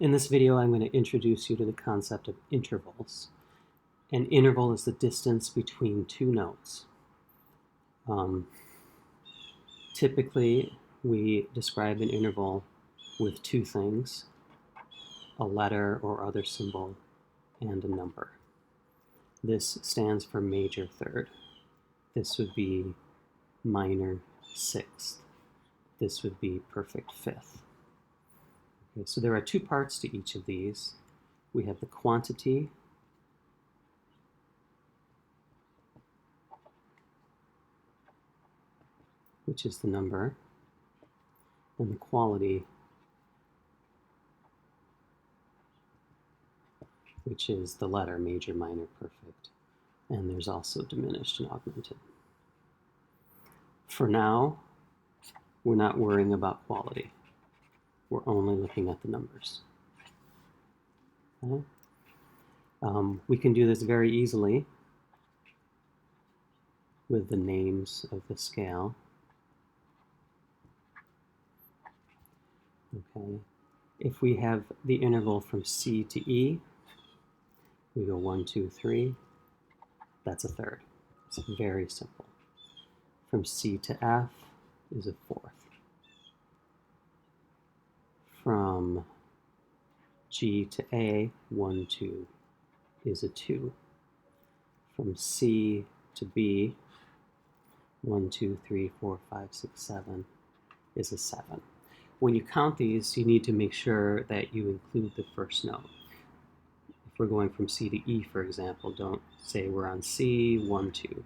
In this video, I'm going to introduce you to the concept of intervals. An interval is the distance between two notes. Typically, we describe an interval with two things: a letter or other symbol and a number. This stands for major third. This would be minor sixth. This would be perfect fifth. Okay, so there are two parts to each of these. We have the quantity, which is the number, and the quality, which is the letter, major, minor, perfect. And there's also diminished and augmented. For now, we're not worrying about quality. We're only looking at the numbers. Okay? We can do this very easily with the names of the scale. Okay. If we have the interval from C to E, we go 1, 2, 3. That's a third. It's very simple. From C to F is a fourth. From G to A, 1, 2 is a 2. From C to B, 1, 2, 3, 4, 5, 6, 7 is a 7. When you count these, you need to make sure that you include the first note. If we're going from C to E, for example, don't say we're on C, 1, 2.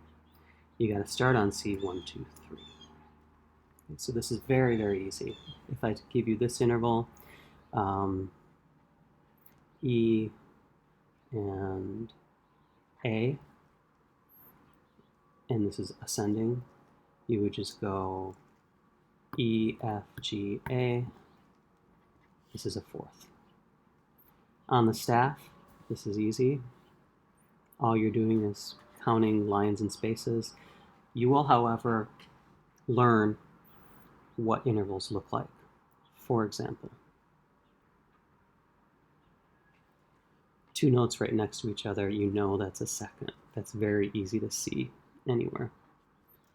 You got to start on C, 1, 2, 3. Okay, so this is very, very easy. If I give you this interval, E and A, and this is ascending, you would just go E, F, G, A. This is a fourth. On the staff, this is easy. All you're doing is counting lines and spaces. You will, however, learn what intervals look like. For example, two notes right next to each other, you know that's a second. That's very easy to see anywhere.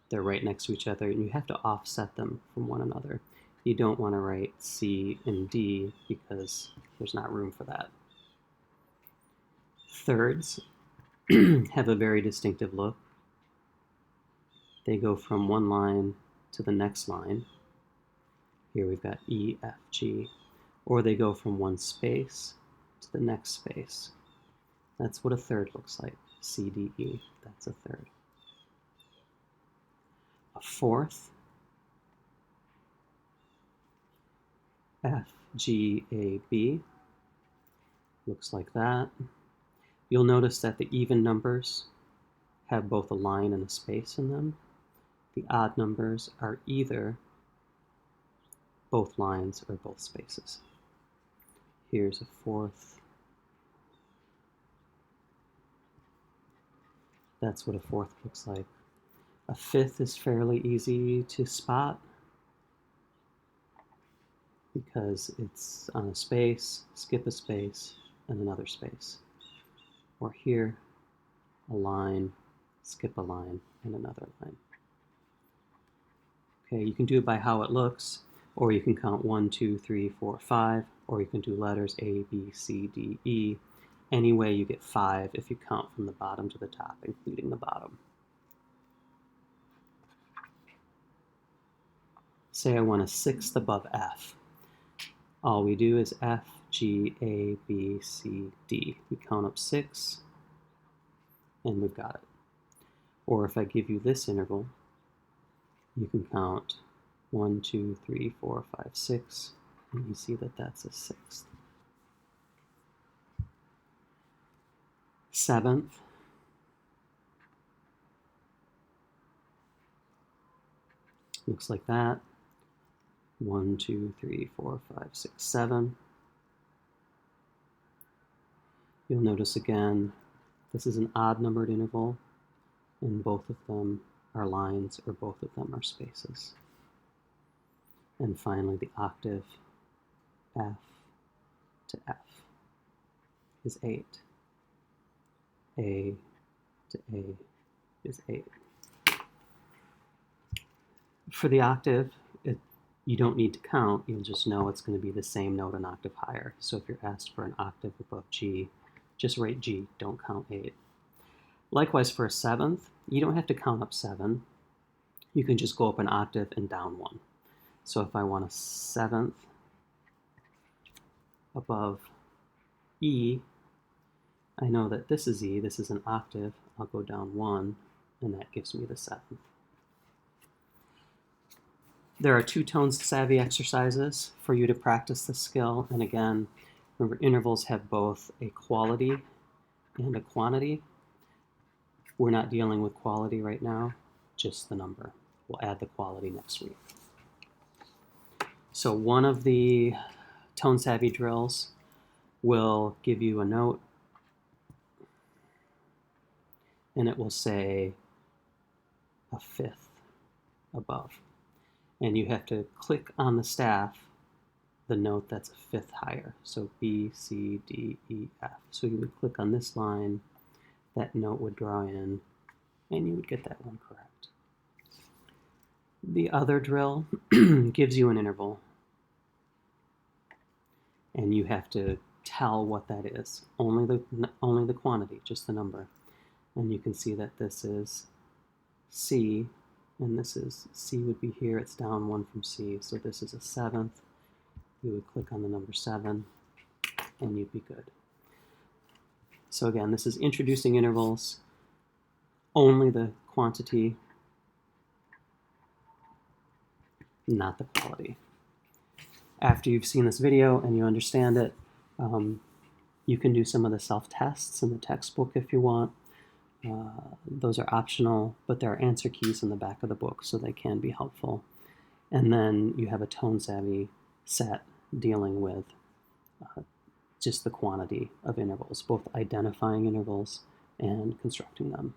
They're right next to each other, and you have to offset them from one another. You don't want to write C and D because there's not room for that. Thirds have a very distinctive look. They go from one line to the next line. Here we've got E, F, G. Or they go from one space to the next space. That's what a third looks like. C, D, E. That's a third. A fourth, F, G, A, B, looks like that. You'll notice that the even numbers have both a line and a space in them. The odd numbers are either both lines or both spaces. Here's a fourth. That's what a fourth looks like. A fifth is fairly easy to spot because it's on a space, skip a space, and another space. Or here, a line, skip a line, and another line. Okay, you can do it by how it looks, or you can count 1, 2, 3, 4, 5, or you can do letters A, B, C, D, E. Anyway, you get 5 if you count from the bottom to the top, including the bottom. Say I want a sixth above F. All we do is F, G, A, B, C, D. We count up 6, and we've got it. Or if I give you this interval, you can count 1, 2, 3, 4, 5, 6, and you see that that's a sixth. Seventh, looks like that. 1, 2, 3, 4, 5, 6, 7. You'll notice again, this is an odd numbered interval, and both of them are lines or both of them are spaces. And finally, the octave, F, to F is 8. A to A is 8. For the octave, you don't need to count. You'll just know it's going to be the same note an octave higher. So if you're asked for an octave above G, just write G, don't count 8. Likewise for a seventh, you don't have to count up 7. You can just go up an octave and down 1. So if I want a seventh above E, I know that this is E, this is an octave. I'll go down 1, and that gives me the seventh. There are 2 tone savvy exercises for you to practice this skill. And again, remember, intervals have both a quality and a quantity. We're not dealing with quality right now, just the number. We'll add the quality next week. So one of the tone savvy drills will give you a note, and it will say a fifth above. And you have to click on the staff the note that's a fifth higher. So B, C, D, E, F. So you would click on this line, that note would draw in, and you would get that one correct. The other drill gives you an interval, and you have to tell what that is. Only the quantity, just the number. And you can see that this is C, and this is, C would be here, it's down 1 from C, so this is a seventh. You would click on the number 7, and you'd be good. So again, this is introducing intervals, only the quantity, not the quality. After you've seen this video and you understand it, you can do some of the self-tests in the textbook if you want. Those are optional, but there are answer keys in the back of the book, so they can be helpful. And then you have a tone savvy set dealing with just the quantity of intervals, both identifying intervals and constructing them.